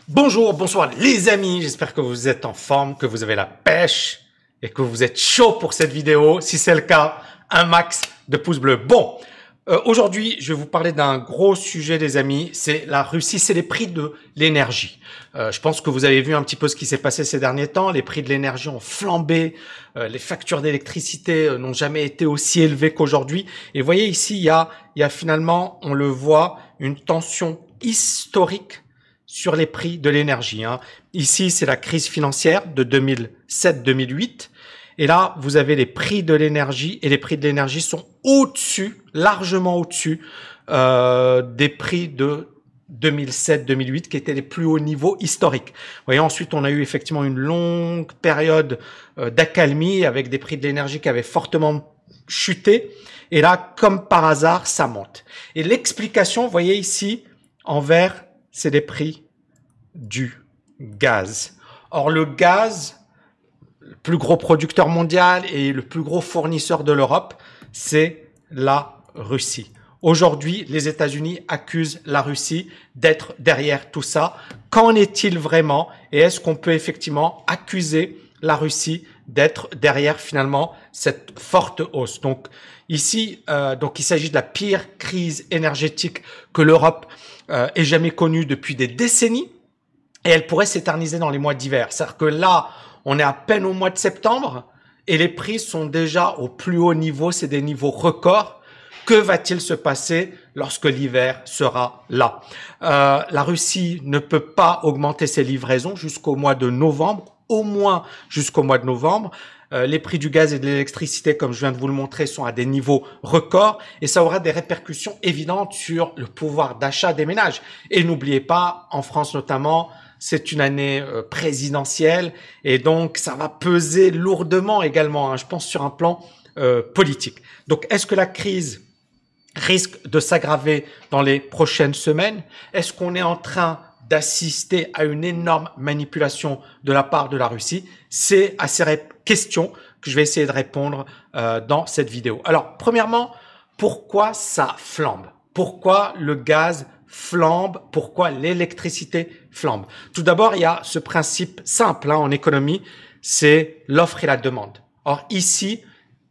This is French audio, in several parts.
Bonjour, bonsoir les amis, j'espère que vous êtes en forme, que vous avez la pêche et que vous êtes chaud pour cette vidéo. Si c'est le cas, un max de pouces bleus. Bon, aujourd'hui, je vais vous parler d'un gros sujet les amis, c'est la Russie, c'est les prix de l'énergie. Je pense que vous avez vu un petit peu ce qui s'est passé ces derniers temps, les prix de l'énergie ont flambé, les factures d'électricité n'ont jamais été aussi élevées qu'aujourd'hui. Et vous voyez ici, il y a finalement, on le voit, une tension historique sur les prix de l'énergie. Ici, c'est la crise financière de 2007-2008. Et là, vous avez les prix de l'énergie et les prix de l'énergie sont au-dessus, largement au-dessus des prix de 2007-2008 qui étaient les plus hauts niveaux historiques. Vous voyez, ensuite, on a eu effectivement une longue période d'accalmie avec des prix de l'énergie qui avaient fortement chuté. Et là, comme par hasard, ça monte. Et l'explication, vous voyez ici, en vert, c'est les prix du gaz. Or, le gaz, le plus gros producteur mondial et le plus gros fournisseur de l'Europe, c'est la Russie. Aujourd'hui, les États-Unis accusent la Russie d'être derrière tout ça. Qu'en est-il vraiment? Et est-ce qu'on peut effectivement accuser la Russie d'être derrière finalement cette forte hausse? Donc ici, il s'agit de la pire crise énergétique que l'Europe ait jamais connue depuis des décennies. Et elle pourrait s'éterniser dans les mois d'hiver. C'est-à-dire que là, on est à peine au mois de septembre et les prix sont déjà au plus haut niveau. C'est des niveaux records. Que va-t-il se passer lorsque l'hiver sera là? La Russie ne peut pas augmenter ses livraisons jusqu'au mois de novembre, au moins jusqu'au mois de novembre. Les prix du gaz et de l'électricité, comme je viens de vous le montrer, sont à des niveaux records et ça aura des répercussions évidentes sur le pouvoir d'achat des ménages. Et n'oubliez pas, en France notamment, c'est une année présidentielle et donc ça va peser lourdement également, je pense, sur un plan politique. Donc, est-ce que la crise risque de s'aggraver dans les prochaines semaines? Est-ce qu'on est en train d'assister à une énorme manipulation de la part de la Russie? C'est à ces questions que je vais essayer de répondre dans cette vidéo. Alors, premièrement, pourquoi ça flambe? Pourquoi le gaz flambe? Pourquoi l'électricité flambe? Tout d'abord, il y a ce principe simple en économie, c'est l'offre et la demande. Or, ici,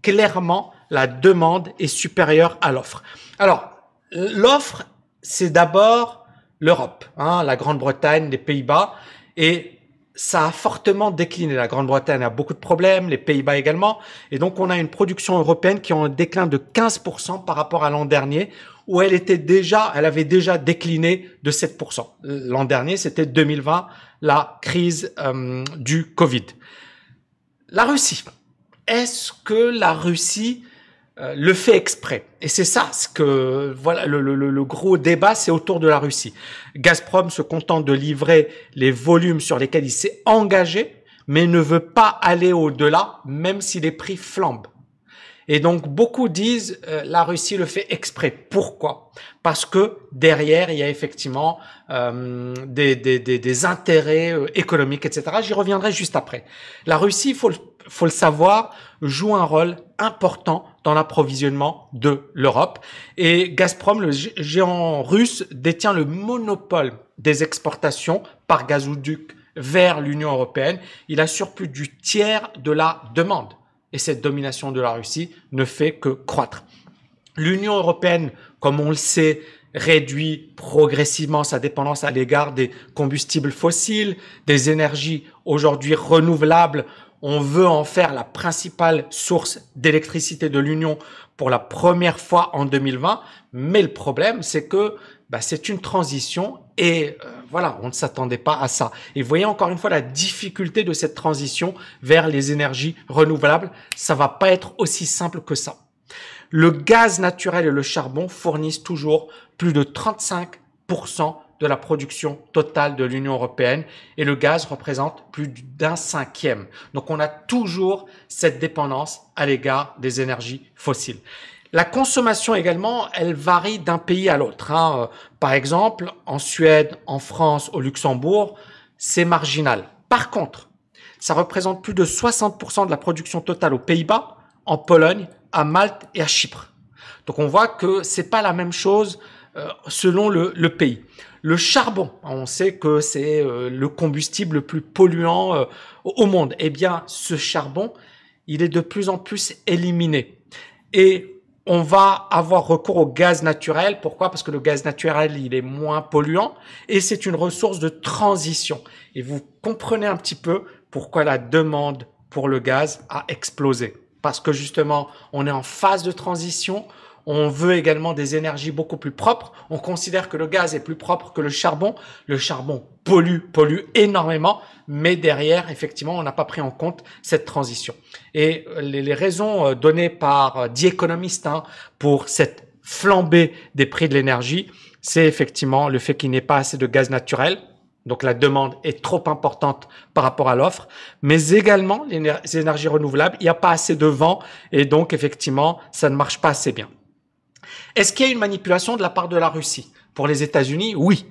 clairement, la demande est supérieure à l'offre. Alors, l'offre, c'est d'abord l'Europe, la Grande-Bretagne, les Pays-Bas, et ça a fortement décliné. La Grande-Bretagne a beaucoup de problèmes, les Pays-Bas également, et donc on a une production européenne qui est en déclin de 15% par rapport à l'an dernier, où elle avait déjà décliné de 7%. L'an dernier, c'était 2020, la crise du Covid. La Russie. Est-ce que la Russie le fait exprès? Et c'est ça, voilà, le gros débat, c'est autour de la Russie. Gazprom se contente de livrer les volumes sur lesquels il s'est engagé, mais ne veut pas aller au-delà, même si les prix flambent. Et donc, beaucoup disent la Russie le fait exprès. Pourquoi? Parce que derrière, il y a effectivement des intérêts économiques, etc. J'y reviendrai juste après. La Russie, faut le savoir, joue un rôle important dans l'approvisionnement de l'Europe. Et Gazprom, le géant russe, détient le monopole des exportations par gazoduc vers l'Union européenne. Il assure plus du tiers de la demande. Et cette domination de la Russie ne fait que croître. L'Union européenne, comme on le sait, réduit progressivement sa dépendance à l'égard des combustibles fossiles, des énergies aujourd'hui renouvelables. On veut en faire la principale source d'électricité de l'Union pour la première fois en 2020. Mais le problème, c'est que c'est une transition et voilà, on ne s'attendait pas à ça. Et vous voyez encore une fois la difficulté de cette transition vers les énergies renouvelables. Ça va pas être aussi simple que ça. Le gaz naturel et le charbon fournissent toujours plus de 35% de la production totale de l'Union européenne et le gaz représente plus d'un cinquième. Donc on a toujours cette dépendance à l'égard des énergies fossiles. La consommation également, elle varie d'un pays à l'autre. Par exemple, en Suède, en France, au Luxembourg, c'est marginal. Par contre, ça représente plus de 60% de la production totale aux Pays-Bas, en Pologne, à Malte et à Chypre. Donc on voit que c'est pas la même chose selon le pays. Le charbon, on sait que c'est le combustible le plus polluant au monde. Eh bien, ce charbon, il est de plus en plus éliminé. Et on va avoir recours au gaz naturel. Pourquoi? Parce que le gaz naturel, il est moins polluant et c'est une ressource de transition. Et vous comprenez un petit peu pourquoi la demande pour le gaz a explosé. Parce que justement, on est en phase de transition. On veut également des énergies beaucoup plus propres. On considère que le gaz est plus propre que le charbon. Le charbon pollue énormément, mais derrière, effectivement, on n'a pas pris en compte cette transition. Et les raisons données par The Economist pour cette flambée des prix de l'énergie, c'est effectivement le fait qu'il n'y ait pas assez de gaz naturel. Donc la demande est trop importante par rapport à l'offre, mais également les énergies renouvelables, il n'y a pas assez de vent et donc effectivement, ça ne marche pas assez bien. Est-ce qu'il y a une manipulation de la part de la Russie? Pour les États-Unis, oui.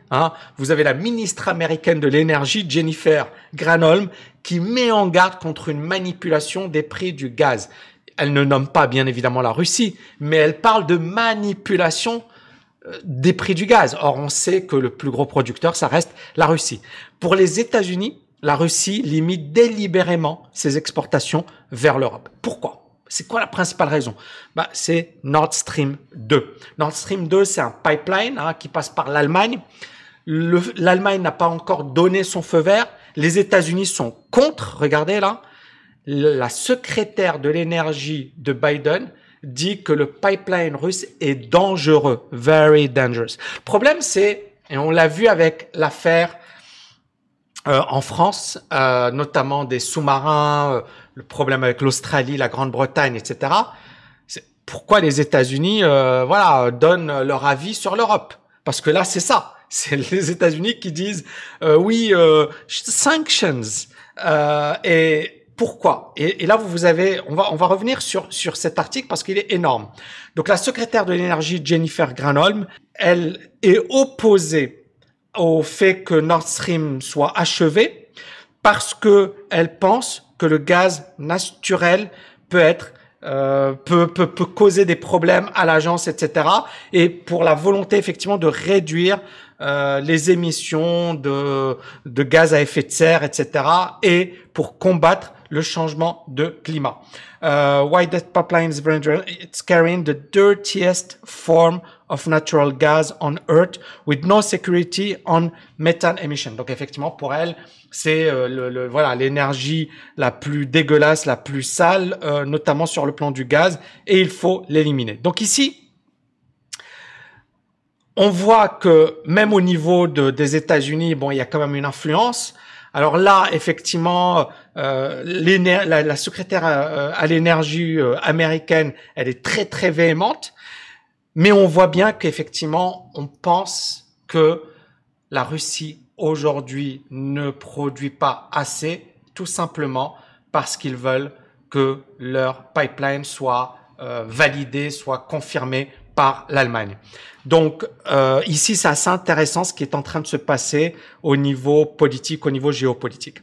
Vous avez la ministre américaine de l'énergie, Jennifer Granholm, qui met en garde contre une manipulation des prix du gaz. Elle ne nomme pas bien évidemment la Russie, mais elle parle de manipulation des prix du gaz. Or, on sait que le plus gros producteur, ça reste la Russie. Pour les États-Unis, la Russie limite délibérément ses exportations vers l'Europe. Pourquoi? C'est quoi la principale raison? C'est Nord Stream 2. Nord Stream 2, c'est un pipeline qui passe par l'Allemagne. L'Allemagne n'a pas encore donné son feu vert. Les États-Unis sont contre. Regardez là. La secrétaire de l'énergie de Biden dit que le pipeline russe est dangereux. Very dangerous. Le problème, c'est, et on l'a vu avec l'affaire en France, notamment des sous-marins, le problème avec l'Australie, la Grande-Bretagne, etc. C'est pourquoi les États-Unis donnent leur avis sur l'Europe. Parce que là, c'est ça. C'est les États-Unis qui disent sanctions. Et pourquoi? Et là, vous avez, on va revenir sur cet article parce qu'il est énorme. Donc, la secrétaire de l'énergie, Jennifer Granholm, elle est opposée au fait que Nord Stream soit achevé parce que elle pense que le gaz naturel peut causer des problèmes à l'agence, etc. Et pour la volonté effectivement de réduire les émissions de gaz à effet de serre, etc. Et pour combattre le changement de climat. Why that pipeline is dangerous? It's carrying the dirtiest form of natural gas on Earth with no security on methane emission. Donc effectivement, pour elle, c'est l'énergie la plus dégueulasse, la plus sale, notamment sur le plan du gaz, et il faut l'éliminer. Donc ici, on voit que même au niveau des États-Unis, il y a quand même une influence. Alors là, effectivement, la secrétaire à l'énergie américaine, elle est très très véhémente, mais on voit bien qu'effectivement, on pense que la Russie aujourd'hui ne produit pas assez, tout simplement parce qu'ils veulent que leur pipeline soit validé, soit confirmé par l'Allemagne. Donc ici, c'est assez intéressant ce qui est en train de se passer au niveau politique, au niveau géopolitique.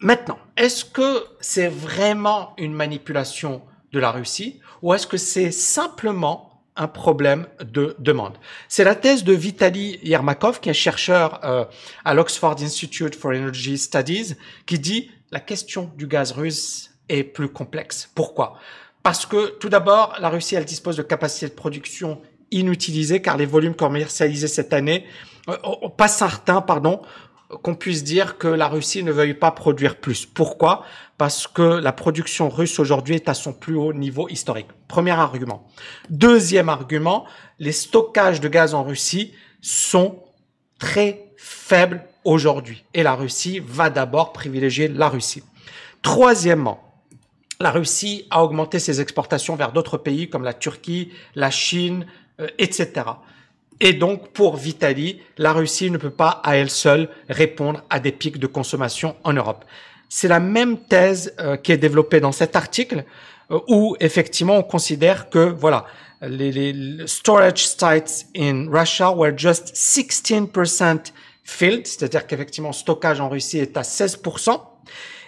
Maintenant, est-ce que c'est vraiment une manipulation de la Russie ou est-ce que c'est simplement un problème de demande? C'est la thèse de Vitaly Yermakov, qui est chercheur à l'Oxford Institute for Energy Studies, qui dit la question du gaz russe est plus complexe. Pourquoi? Parce que tout d'abord, la Russie, elle dispose de capacités de production inutilisées car les volumes commercialisés cette année, pas certains, qu'on puisse dire que la Russie ne veuille pas produire plus. Pourquoi? Parce que la production russe aujourd'hui est à son plus haut niveau historique. Premier argument. Deuxième argument, les stockages de gaz en Russie sont très faibles aujourd'hui. Et la Russie va d'abord privilégier la Russie. Troisièmement, la Russie a augmenté ses exportations vers d'autres pays comme la Turquie, la Chine, etc. Et donc, pour Vitaly, la Russie ne peut pas à elle seule répondre à des pics de consommation en Europe. C'est la même thèse qui est développée dans cet article où effectivement on considère que les storage sites in Russia were just 16% filled, c'est-à-dire qu'effectivement le stockage en Russie est à 16%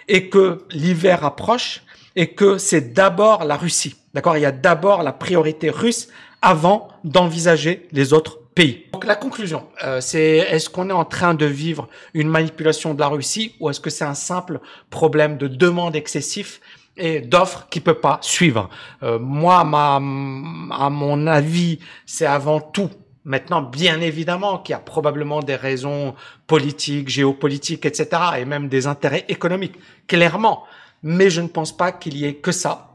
et que l'hiver approche et que c'est d'abord la Russie. D'accord, il y a d'abord la priorité russe avant d'envisager les autres pays. Donc la conclusion, c'est est-ce qu'on est en train de vivre une manipulation de la Russie ou est-ce que c'est un simple problème de demande excessif et d'offres qui peut pas suivre? Moi, à mon avis, c'est avant tout. Maintenant, bien évidemment qu'il y a probablement des raisons politiques, géopolitiques, etc. et même des intérêts économiques, clairement. Mais je ne pense pas qu'il y ait que ça.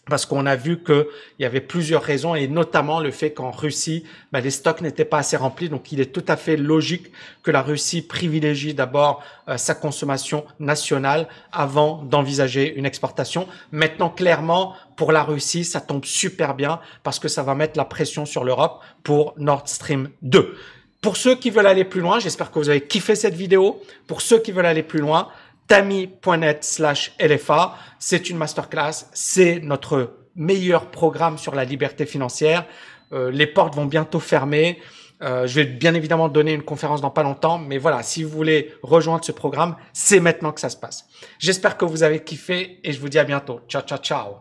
Parce qu'on a vu qu'il y avait plusieurs raisons et notamment le fait qu'en Russie, les stocks n'étaient pas assez remplis. Donc, il est tout à fait logique que la Russie privilégie d'abord sa consommation nationale avant d'envisager une exportation. Maintenant, clairement, pour la Russie, ça tombe super bien parce que ça va mettre la pression sur l'Europe pour Nord Stream 2. Pour ceux qui veulent aller plus loin, j'espère que vous avez kiffé cette vidéo. Pour ceux qui veulent aller plus loin, Tami.net/LFA, c'est une masterclass, c'est notre meilleur programme sur la liberté financière. Les portes vont bientôt fermer. Je vais bien évidemment donner une conférence dans pas longtemps, mais voilà, si vous voulez rejoindre ce programme, c'est maintenant que ça se passe. J'espère que vous avez kiffé et je vous dis à bientôt. Ciao, ciao, ciao.